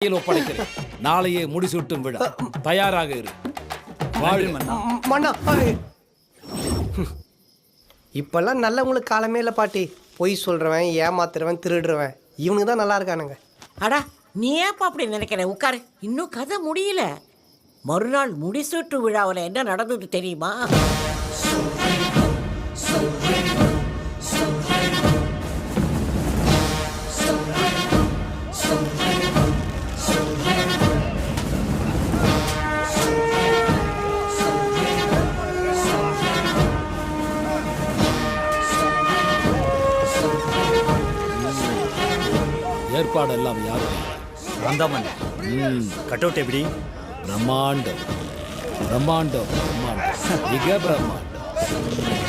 ஒப்படைக்கிறேன். நாளையே முடிசூட்டும் விழா. தயாராக இரு. மன்னா, இப்பெல்லாம் நல்லவங்களுக்கு காலமே இல்லை பாட்டி. பொய் சொல்றவன், ஏமாத்துறவன், திருடுறவன் இவனுக்கு தான் நல்லா இருக்கானுங்க. அடா நீ ஏப்பா அப்படி நினைக்கிற? உட்காரு, இன்னும் கதை முடியல. மறுநாள் முடிசூட்டு விழாவில் என்ன நடந்தது தெரியுமா? ஏற்பாடெல்லாம் யாரும் கட் அவுட் எப்படி? பிரம்மாண்டம் பிரம்மாண்டம் பிரம்மாண்டம் மிக பிரம்மாண்டம்.